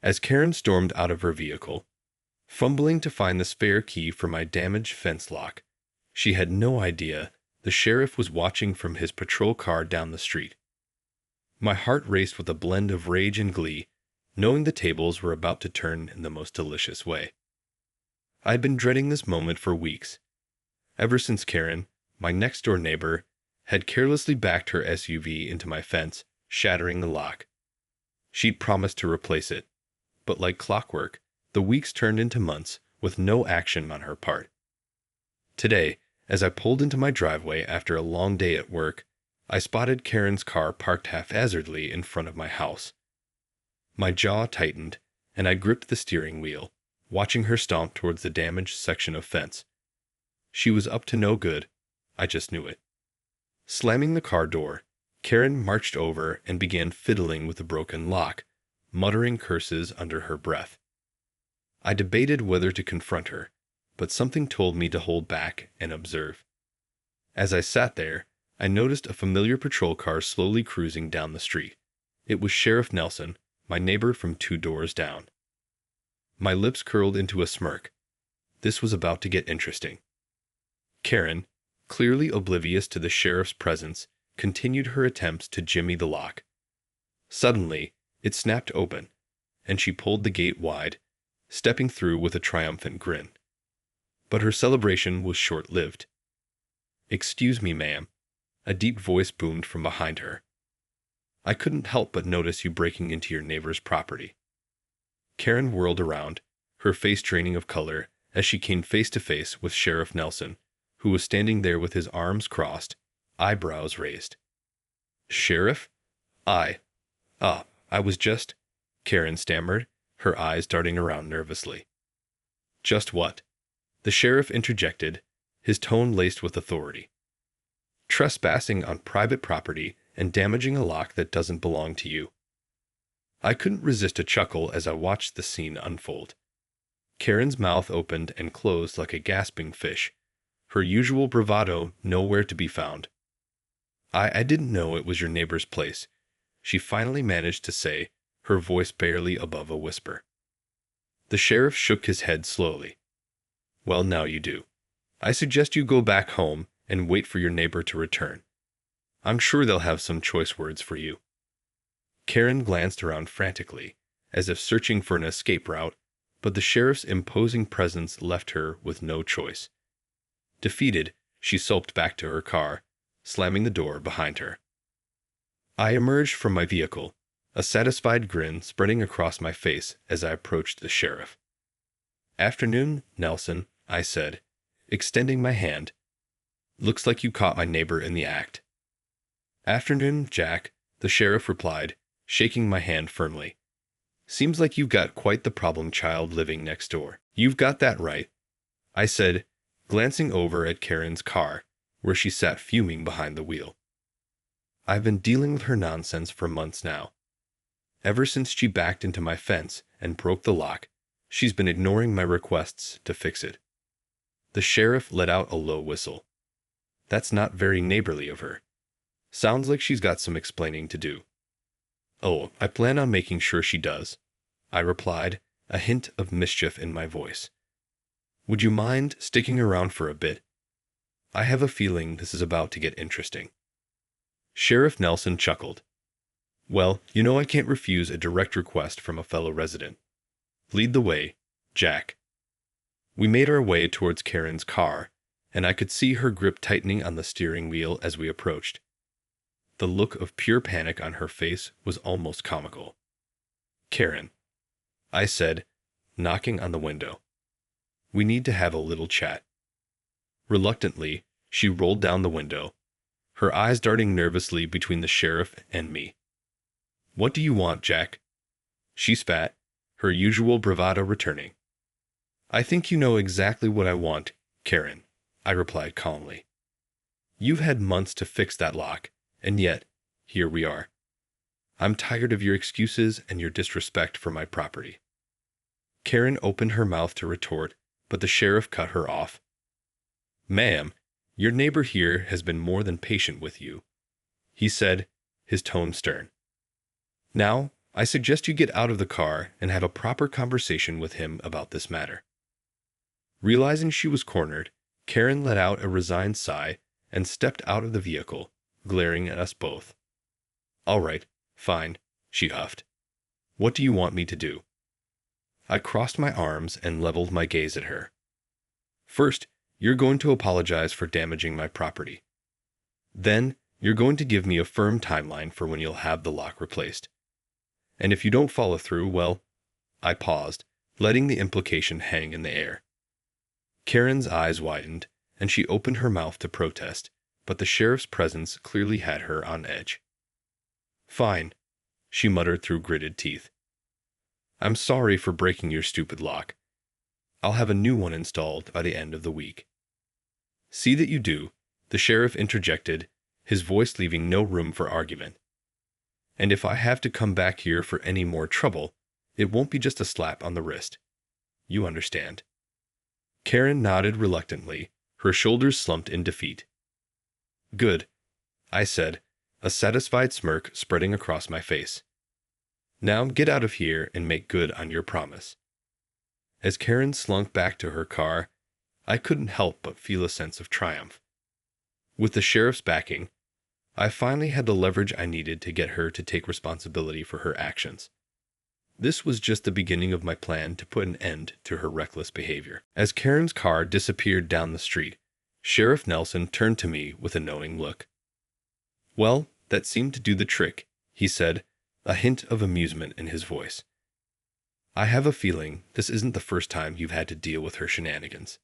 as Karen stormed out of her vehicle, fumbling to find the spare key for my damaged fence lock. She had no idea the sheriff was watching from his patrol car down the street. My heart raced with a blend of rage and glee, knowing the tables were about to turn in the most delicious way. I had been dreading this moment for weeks, ever since Karen, my next-door neighbor, had carelessly backed her SUV into my fence, shattering the lock. She'd promised to replace it, but like clockwork, the weeks turned into months with no action on her part. Today, as I pulled into my driveway after a long day at work, I spotted Karen's car parked haphazardly in front of my house. My jaw tightened, and I gripped the steering wheel, watching her stomp towards the damaged section of fence. She was up to no good. I just knew it. Slamming the car door, Karen marched over and began fiddling with the broken lock, muttering curses under her breath. I debated whether to confront her, but something told me to hold back and observe. As I sat there, I noticed a familiar patrol car slowly cruising down the street. It was Sheriff Nelson, my neighbor from 2 doors down. My lips curled into a smirk. This was about to get interesting. Karen, clearly oblivious to the sheriff's presence, continued her attempts to jimmy the lock. Suddenly, it snapped open, and she pulled the gate wide, stepping through with a triumphant grin. But her celebration was short-lived. "Excuse me, ma'am," a deep voice boomed from behind her. "I couldn't help but notice you breaking into your neighbor's property." Karen whirled around, her face draining of color as she came face to face with Sheriff Nelson, who was standing there with his arms crossed, eyebrows raised. "Sheriff? I was just—" Karen stammered, her eyes darting around nervously. "Just what?" The sheriff interjected, his tone laced with authority. "Trespassing on private property and damaging a lock that doesn't belong to you." I couldn't resist a chuckle as I watched the scene unfold. Karen's mouth opened and closed like a gasping fish, her usual bravado nowhere to be found. I didn't know it was your neighbor's place," she finally managed to say, her voice barely above a whisper. The sheriff shook his head slowly. "Well, now you do. I suggest you go back home and wait for your neighbor to return. I'm sure they'll have some choice words for you." Karen glanced around frantically, as if searching for an escape route, but the sheriff's imposing presence left her with no choice. Defeated, she sulked back to her car, slamming the door behind her. I emerged from my vehicle, a satisfied grin spreading across my face as I approached the sheriff. "Afternoon, Nelson," I said, extending my hand. "Looks like you caught my neighbor in the act." "Afternoon, Jack," the sheriff replied, shaking my hand firmly. "Seems like you've got quite the problem child living next door." "You've got that right," I said, glancing over at Karen's car, where she sat fuming behind the wheel. "I've been dealing with her nonsense for months now. Ever since she backed into my fence and broke the lock, she's been ignoring my requests to fix it." The sheriff let out a low whistle. "That's not very neighborly of her. Sounds like she's got some explaining to do." "Oh, I plan on making sure she does," I replied, a hint of mischief in my voice. "Would you mind sticking around for a bit? I have a feeling this is about to get interesting." Sheriff Nelson chuckled. "Well, you know I can't refuse a direct request from a fellow resident. Lead the way, Jack." We made our way towards Karen's car, and I could see her grip tightening on the steering wheel as we approached. The look of pure panic on her face was almost comical. "Karen," I said, knocking on the window. "We need to have a little chat." Reluctantly, she rolled down the window, her eyes darting nervously between the sheriff and me. "What do you want, Jack?" She spat, her usual bravado returning. "I think you know exactly what I want, Karen," I replied calmly. "You've had months to fix that lock, and yet, here we are. I'm tired of your excuses and your disrespect for my property." Karen opened her mouth to retort, but the sheriff cut her off. "Ma'am, your neighbor here has been more than patient with you," he said, his tone stern. "Now, I suggest you get out of the car and have a proper conversation with him about this matter." Realizing she was cornered, Karen let out a resigned sigh and stepped out of the vehicle, glaring at us both. "All right, fine," she huffed. "What do you want me to do?" I crossed my arms and leveled my gaze at her. "First, you're going to apologize for damaging my property. Then, you're going to give me a firm timeline for when you'll have the lock replaced. And if you don't follow through, well," I paused, letting the implication hang in the air. Karen's eyes widened, and she opened her mouth to protest, but the sheriff's presence clearly had her on edge. "Fine," she muttered through gritted teeth. "I'm sorry for breaking your stupid lock. I'll have a new one installed by the end of the week." "See that you do," the sheriff interjected, his voice leaving no room for argument. "And if I have to come back here for any more trouble, it won't be just a slap on the wrist. You understand." Karen nodded reluctantly, her shoulders slumped in defeat. "Good," I said, a satisfied smirk spreading across my face. "Now get out of here and make good on your promise." As Karen slunk back to her car, I couldn't help but feel a sense of triumph. With the sheriff's backing, I finally had the leverage I needed to get her to take responsibility for her actions. This was just the beginning of my plan to put an end to her reckless behavior. As Karen's car disappeared down the street, Sheriff Nelson turned to me with a knowing look. "Well, that seemed to do the trick," he said, a hint of amusement in his voice. "I have a feeling this isn't the first time you've had to deal with her shenanigans."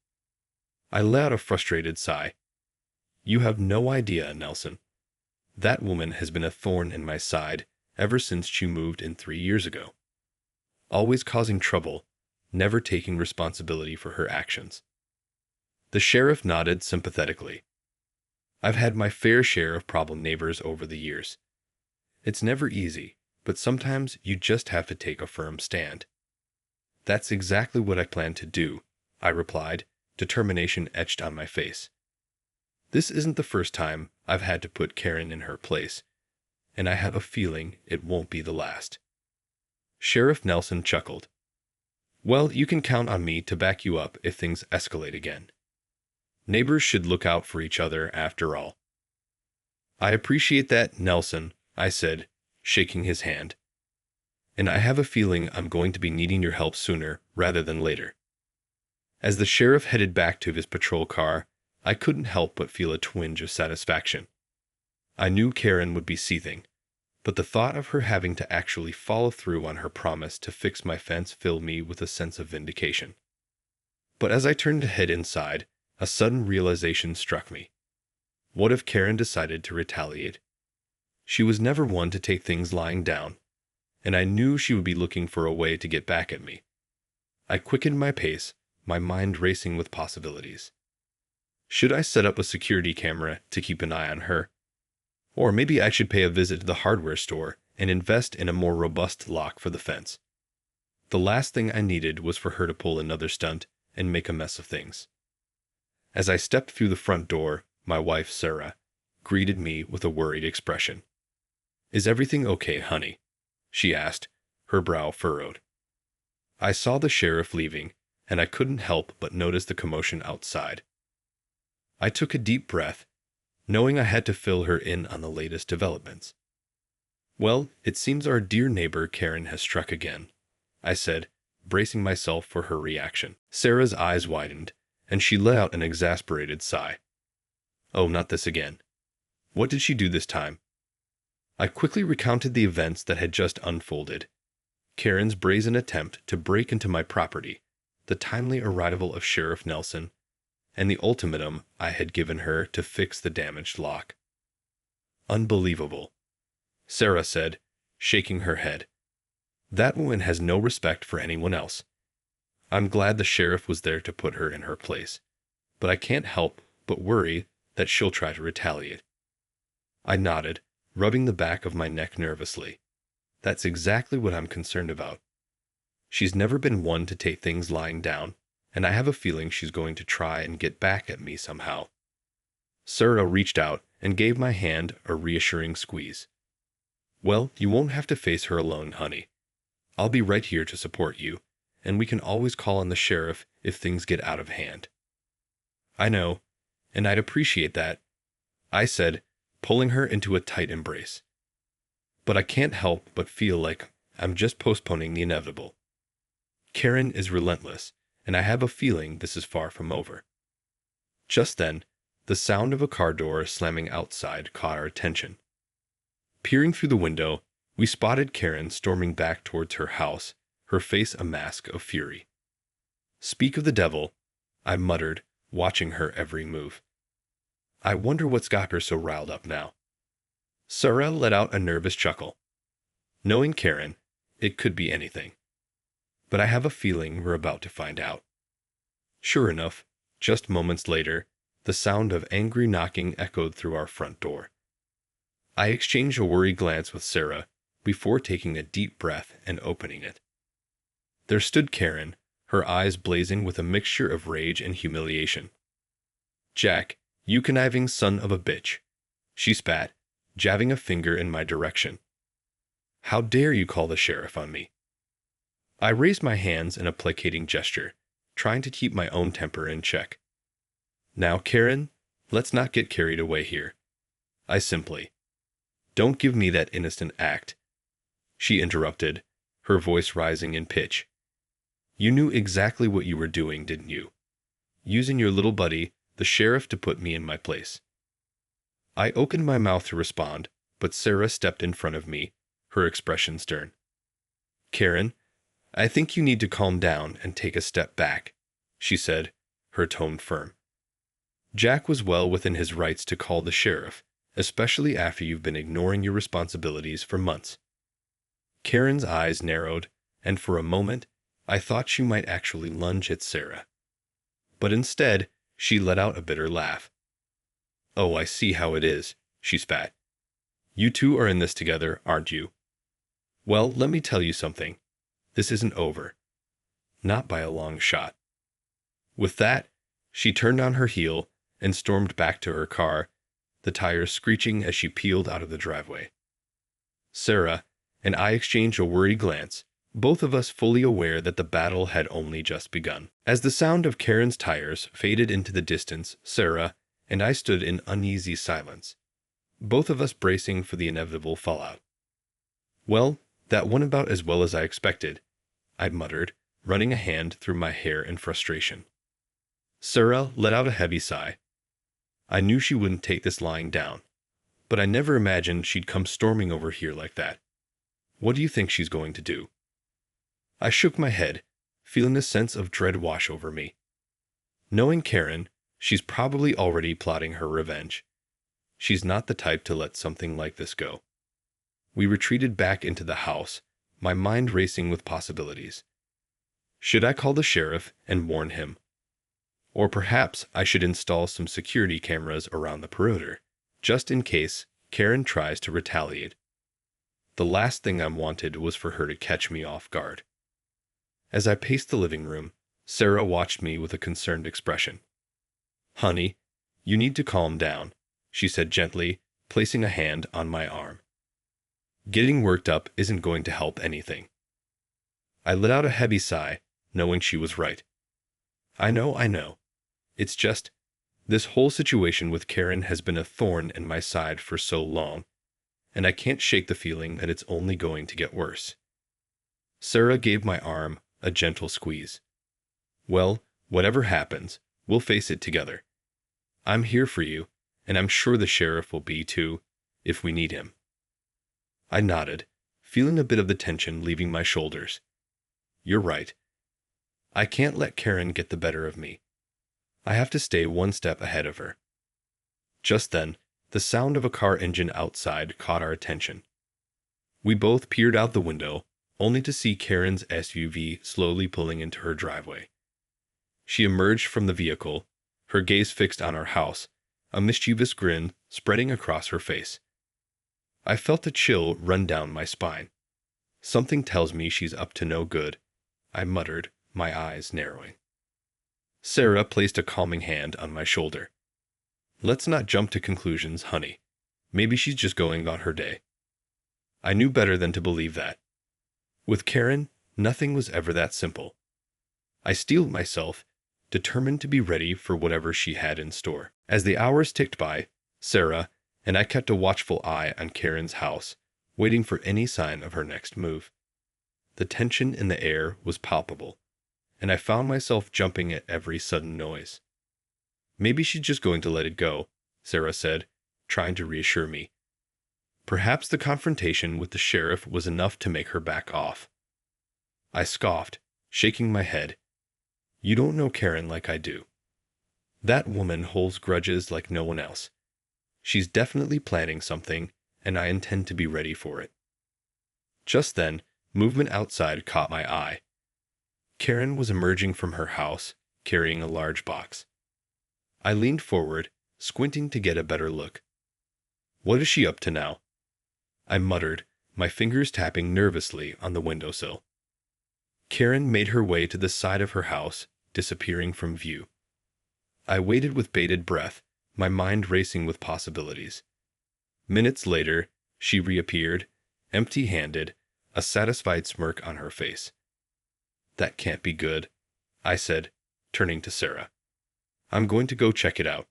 I let out a frustrated sigh. "You have no idea, Nelson. That woman has been a thorn in my side ever since she moved in 3 years ago. Always causing trouble, never taking responsibility for her actions." The sheriff nodded sympathetically. "I've had my fair share of problem neighbors over the years. It's never easy, but sometimes you just have to take a firm stand." "That's exactly what I plan to do," I replied, determination etched on my face. This isn't the first time I've had to put Karen in her place, and I have a feeling it won't be the last. Sheriff Nelson chuckled. "Well, you can count on me to back you up if things escalate again. Neighbors should look out for each other after all." "I appreciate that, Nelson," I said, shaking his hand. "And I have a feeling I'm going to be needing your help sooner rather than later." As the sheriff headed back to his patrol car, I couldn't help but feel a twinge of satisfaction. I knew Karen would be seething, but the thought of her having to actually follow through on her promise to fix my fence filled me with a sense of vindication. But as I turned to head inside, a sudden realization struck me. What if Karen decided to retaliate? She was never one to take things lying down, and I knew she would be looking for a way to get back at me. I quickened my pace, my mind racing with possibilities. Should I set up a security camera to keep an eye on her? Or maybe I should pay a visit to the hardware store and invest in a more robust lock for the fence. The last thing I needed was for her to pull another stunt and make a mess of things. As I stepped through the front door, my wife, Sarah, greeted me with a worried expression. "Is everything okay, honey?" she asked, her brow furrowed. I saw the sheriff leaving, and I couldn't help but notice the commotion outside. I took a deep breath, knowing I had to fill her in on the latest developments. "Well, it seems our dear neighbor Karen has struck again," I said, bracing myself for her reaction. Sarah's eyes widened, and she let out an exasperated sigh. "Oh, not this again. What did she do this time?" I quickly recounted the events that had just unfolded. Karen's brazen attempt to break into my property, the timely arrival of Sheriff Nelson, and the ultimatum I had given her to fix the damaged lock. "Unbelievable," Sarah said, shaking her head. "That woman has no respect for anyone else. I'm glad the sheriff was there to put her in her place, but I can't help but worry that she'll try to retaliate." I nodded, rubbing the back of my neck nervously. "That's exactly what I'm concerned about. She's never been one to take things lying down, and I have a feeling she's going to try and get back at me somehow." Sarah reached out and gave my hand a reassuring squeeze. Well, you won't have to face her alone, honey. I'll be right here to support you, and we can always call on the sheriff if things get out of hand. I know, and I'd appreciate that, I said, pulling her into a tight embrace. But I can't help but feel like I'm just postponing the inevitable. Karen is relentless, and I have a feeling this is far from over. Just then, the sound of a car door slamming outside caught our attention. Peering through the window, we spotted Karen storming back towards her house, her face a mask of fury. Speak of the devil, I muttered, watching her every move. I wonder what's got her so riled up now. Sarah let out a nervous chuckle. Knowing Karen, it could be anything. But I have a feeling we're about to find out. Sure enough, just moments later, the sound of angry knocking echoed through our front door. I exchanged a worried glance with Sarah before taking a deep breath and opening it. There stood Karen, her eyes blazing with a mixture of rage and humiliation. "Jack, you conniving son of a bitch," she spat, jabbing a finger in my direction. "How dare you call the sheriff on me?" I raised my hands in a placating gesture, trying to keep my own temper in check. "Now, Karen, let's not get carried away here," I simply. "Don't give me that innocent act," she interrupted, her voice rising in pitch. "You knew exactly what you were doing, didn't you? Using your little buddy, the sheriff, to put me in my place." I opened my mouth to respond, but Sarah stepped in front of me, her expression stern. "Karen, I think you need to calm down and take a step back," she said, her tone firm. "Jack was well within his rights to call the sheriff, especially after you've been ignoring your responsibilities for months." Karen's eyes narrowed, and for a moment, I thought she might actually lunge at Sarah. But instead, she let out a bitter laugh. "Oh, I see how it is," she spat. "You two are in this together, aren't you? Well, let me tell you something. This isn't over. Not by a long shot." With that, she turned on her heel and stormed back to her car, the tires screeching as she peeled out of the driveway. Sarah and I exchanged a worried glance, both of us fully aware that the battle had only just begun. As the sound of Karen's tires faded into the distance, Sarah and I stood in uneasy silence, both of us bracing for the inevitable fallout. "Well, that went about as well as I expected," I muttered, running a hand through my hair in frustration. Sarah let out a heavy sigh. I knew she wouldn't take this lying down, but I never imagined she'd come storming over here like that. What do you think she's going to do? I shook my head, feeling a sense of dread wash over me. Knowing Karen, she's probably already plotting her revenge. She's not the type to let something like this go. We retreated back into the house, my mind racing with possibilities. Should I call the sheriff and warn him? Or perhaps I should install some security cameras around the perimeter, just in case Karen tries to retaliate. The last thing I wanted was for her to catch me off guard. As I paced the living room, Sarah watched me with a concerned expression. "Honey, you need to calm down," she said gently, placing a hand on my arm. "Getting worked up isn't going to help anything." I let out a heavy sigh, knowing she was right. I know. It's just, this whole situation with Karen has been a thorn in my side for so long, and I can't shake the feeling that it's only going to get worse. Sarah gave my arm a gentle squeeze. "Well, whatever happens, we'll face it together. I'm here for you, and I'm sure the sheriff will be too, if we need him." I nodded, feeling a bit of the tension leaving my shoulders. "You're right. I can't let Karen get the better of me. I have to stay one step ahead of her." Just then, the sound of a car engine outside caught our attention. We both peered out the window, only to see Karen's SUV slowly pulling into her driveway. She emerged from the vehicle, her gaze fixed on our house, a mischievous grin spreading across her face. I felt a chill run down my spine. "Something tells me she's up to no good," I muttered, my eyes narrowing. Sarah placed a calming hand on my shoulder. "Let's not jump to conclusions, honey. Maybe she's just going on her day." I knew better than to believe that. With Karen, nothing was ever that simple. I steeled myself, determined to be ready for whatever she had in store. As the hours ticked by, Sarah and I kept a watchful eye on Karen's house, waiting for any sign of her next move. The tension in the air was palpable, and I found myself jumping at every sudden noise. Maybe she's just going to let it go, Sarah said, trying to reassure me. Perhaps the confrontation with the sheriff was enough to make her back off. I scoffed, shaking my head. You don't know Karen like I do. That woman holds grudges like no one else. She's definitely planning something, and I intend to be ready for it. Just then, movement outside caught my eye. Karen was emerging from her house, carrying a large box. I leaned forward, squinting to get a better look. What is she up to now? I muttered, my fingers tapping nervously on the windowsill. Karen made her way to the side of her house, disappearing from view. I waited with bated breath, my mind racing with possibilities. Minutes later, she reappeared, empty-handed, a satisfied smirk on her face. That can't be good, I said, turning to Sarah. I'm going to go check it out.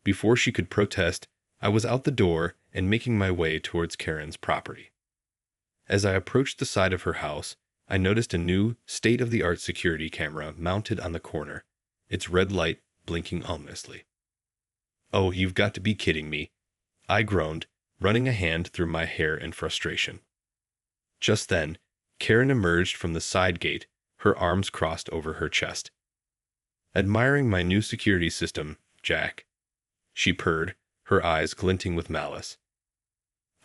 Before she could protest, I was out the door and making my way towards Karen's property. As I approached the side of her house, I noticed a new, state-of-the-art security camera mounted on the corner, its red light blinking ominously. Oh, you've got to be kidding me, I groaned, running a hand through my hair in frustration. Just then, Karen emerged from the side gate, her arms crossed over her chest. Admiring my new security system, Jack, she purred, her eyes glinting with malice.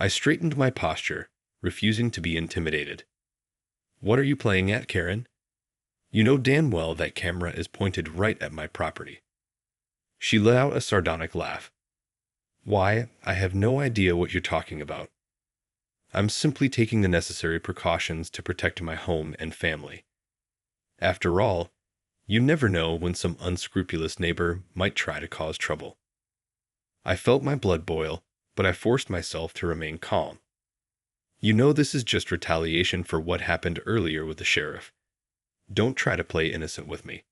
I straightened my posture, refusing to be intimidated. What are you playing at, Karen? You know damn well that camera is pointed right at my property. She let out a sardonic laugh. Why, I have no idea what you're talking about. I'm simply taking the necessary precautions to protect my home and family. After all, you never know when some unscrupulous neighbor might try to cause trouble. I felt my blood boil, but I forced myself to remain calm. You know this is just retaliation for what happened earlier with the sheriff. Don't try to play innocent with me.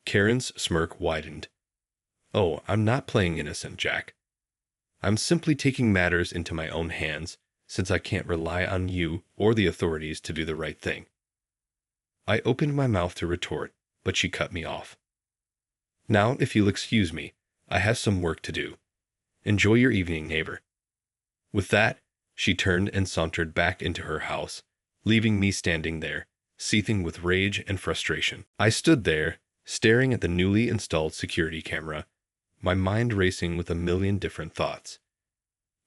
Karen's smirk widened. Oh, I'm not playing innocent, Jack. I'm simply taking matters into my own hands, since I can't rely on you or the authorities to do the right thing. I opened my mouth to retort, but she cut me off. Now, if you'll excuse me, I have some work to do. Enjoy your evening, neighbor. With that, she turned and sauntered back into her house, leaving me standing there, seething with rage and frustration. I stood there, staring at the newly installed security camera, my mind racing with a million different thoughts.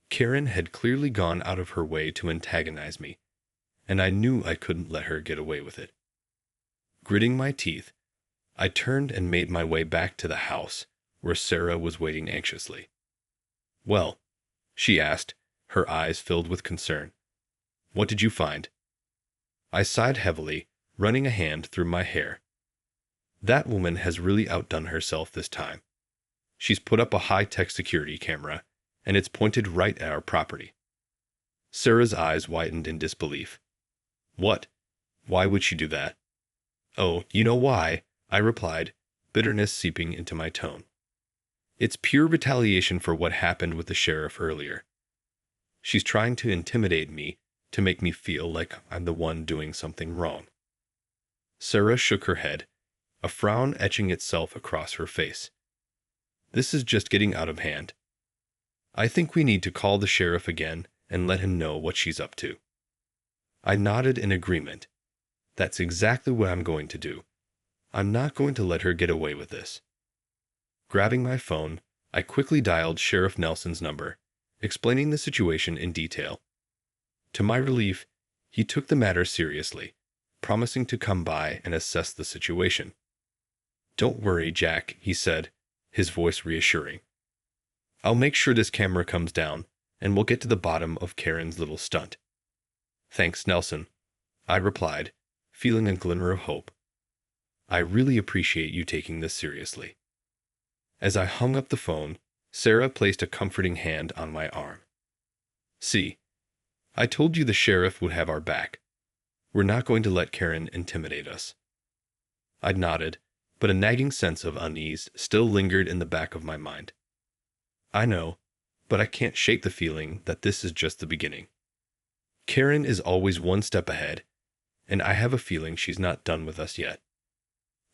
Karen had clearly gone out of her way to antagonize me, and I knew I couldn't let her get away with it. Gritting my teeth, I turned and made my way back to the house, where Sarah was waiting anxiously. Well, she asked, her eyes filled with concern. What did you find? I sighed heavily, running a hand through my hair. That woman has really outdone herself this time. She's put up a high-tech security camera, and it's pointed right at our property. Sarah's eyes widened in disbelief. What? Why would she do that? Oh, you know why, I replied, bitterness seeping into my tone. It's pure retaliation for what happened with the sheriff earlier. She's trying to intimidate me, to make me feel like I'm the one doing something wrong. Sarah shook her head, a frown etching itself across her face. This is just getting out of hand. I think we need to call the sheriff again and let him know what she's up to. I nodded in agreement. That's exactly what I'm going to do. I'm not going to let her get away with this. Grabbing my phone, I quickly dialed Sheriff Nelson's number, explaining the situation in detail. To my relief, he took the matter seriously, promising to come by and assess the situation. Don't worry, Jack, he said, his voice reassuring. I'll make sure this camera comes down, and we'll get to the bottom of Karen's little stunt. Thanks, Nelson, I replied, feeling a glimmer of hope. I really appreciate you taking this seriously. As I hung up the phone, Sarah placed a comforting hand on my arm. See, I told you the sheriff would have our back. We're not going to let Karen intimidate us. I nodded, but a nagging sense of unease still lingered in the back of my mind. I know, but I can't shake the feeling that this is just the beginning. Karen is always one step ahead, and I have a feeling she's not done with us yet.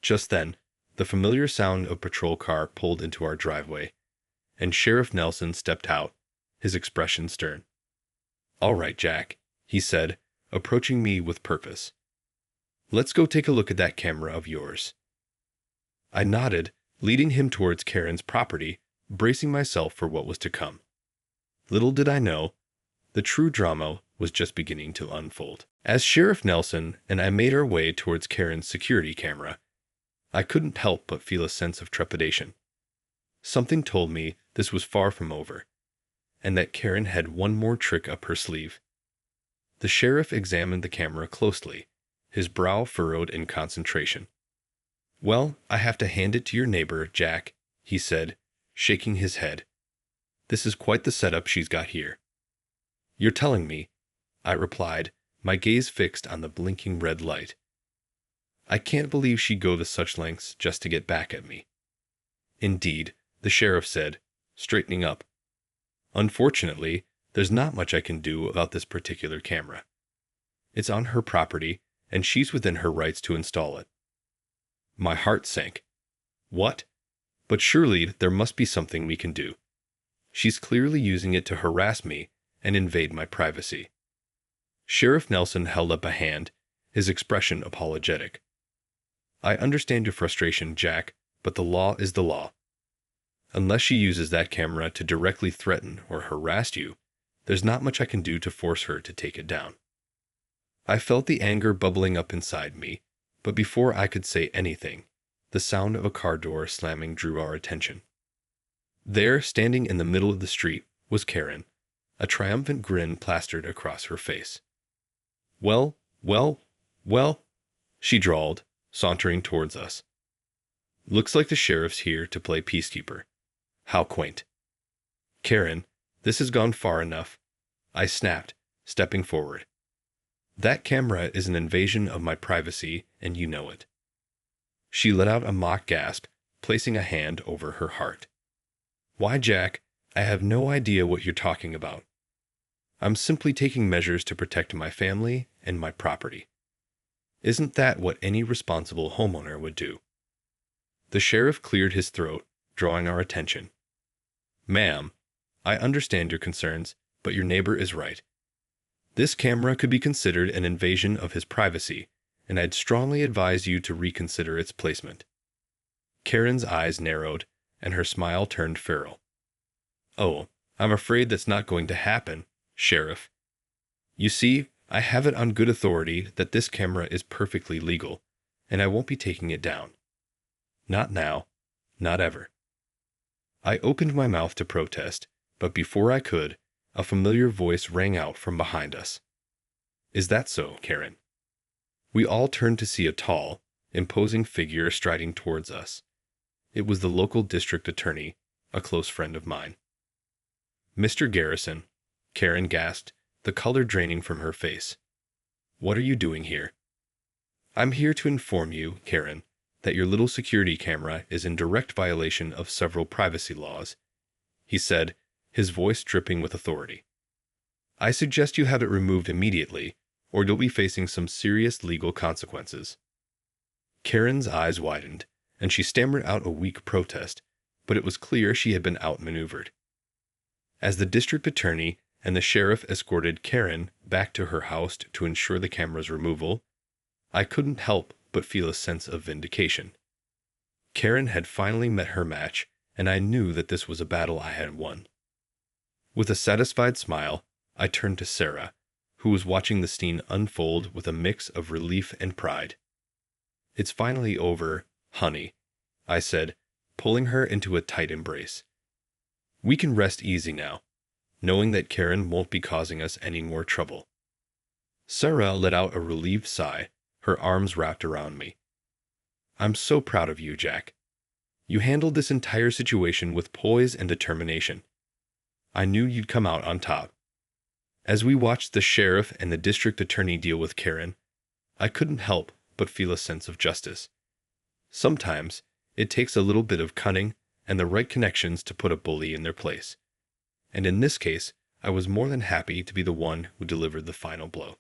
Just then, the familiar sound of a patrol car pulled into our driveway, and Sheriff Nelson stepped out, his expression stern. "All right, Jack," he said, approaching me with purpose. "Let's go take a look at that camera of yours." I nodded, leading him towards Karen's property, bracing myself for what was to come. Little did I know, the true drama was just beginning to unfold. As Sheriff Nelson and I made our way towards Karen's security camera, I couldn't help but feel a sense of trepidation. Something told me this was far from over, and that Karen had one more trick up her sleeve. The sheriff examined the camera closely, his brow furrowed in concentration. "Well, I have to hand it to your neighbor, Jack," he said, shaking his head. "This is quite the setup she's got here." "You're telling me," I replied, my gaze fixed on the blinking red light. "I can't believe she'd go to such lengths just to get back at me." "Indeed," the sheriff said, straightening up. "Unfortunately, there's not much I can do about this particular camera. It's on her property, and she's within her rights to install it." My heart sank. What? But surely there must be something we can do. She's clearly using it to harass me and invade my privacy. Sheriff Nelson held up a hand, his expression apologetic. "I understand your frustration, Jack, but the law is the law. Unless she uses that camera to directly threaten or harass you, there's not much I can do to force her to take it down." I felt the anger bubbling up inside me, but before I could say anything, the sound of a car door slamming drew our attention. There, standing in the middle of the street, was Karen, a triumphant grin plastered across her face. "Well, well, well," she drawled, sauntering towards us. "Looks like the sheriff's here to play peacekeeper. How quaint." "Karen, this has gone far enough," I snapped, stepping forward. "That camera is an invasion of my privacy, and you know it." She let out a mock gasp, placing a hand over her heart. "Why, Jack, I have no idea what you're talking about. I'm simply taking measures to protect my family and my property. Isn't that what any responsible homeowner would do?" The sheriff cleared his throat, drawing our attention. "Ma'am, I understand your concerns, but your neighbor is right. This camera could be considered an invasion of his privacy, and I'd strongly advise you to reconsider its placement." Karen's eyes narrowed, and her smile turned feral. "Oh, I'm afraid that's not going to happen, Sheriff. You see, I have it on good authority that this camera is perfectly legal, and I won't be taking it down. Not now, not ever." I opened my mouth to protest, but before I could, a familiar voice rang out from behind us. "Is that so, Karen?" We all turned to see a tall, imposing figure striding towards us. It was the local district attorney, a close friend of mine. "Mr. Garrison," Karen gasped, the color draining from her face. "What are you doing here?" "I'm here to inform you, Karen, that your little security camera is in direct violation of several privacy laws," he said, his voice dripping with authority. "I suggest you have it removed immediately, or you'll be facing some serious legal consequences." Karen's eyes widened, and she stammered out a weak protest, but it was clear she had been outmaneuvered. As the district attorney and the sheriff escorted Karen back to her house to ensure the camera's removal, I couldn't help but feel a sense of vindication. Karen had finally met her match, and I knew that this was a battle I had won. With a satisfied smile, I turned to Sarah, who was watching the scene unfold with a mix of relief and pride. "It's finally over, honey," I said, pulling her into a tight embrace. "We can rest easy now, knowing that Karen won't be causing us any more trouble." Sarah let out a relieved sigh, her arms wrapped around me. "I'm so proud of you, Jack. You handled this entire situation with poise and determination. I knew you'd come out on top." As we watched the sheriff and the district attorney deal with Karen, I couldn't help but feel a sense of justice. Sometimes it takes a little bit of cunning and the right connections to put a bully in their place. And in this case, I was more than happy to be the one who delivered the final blow.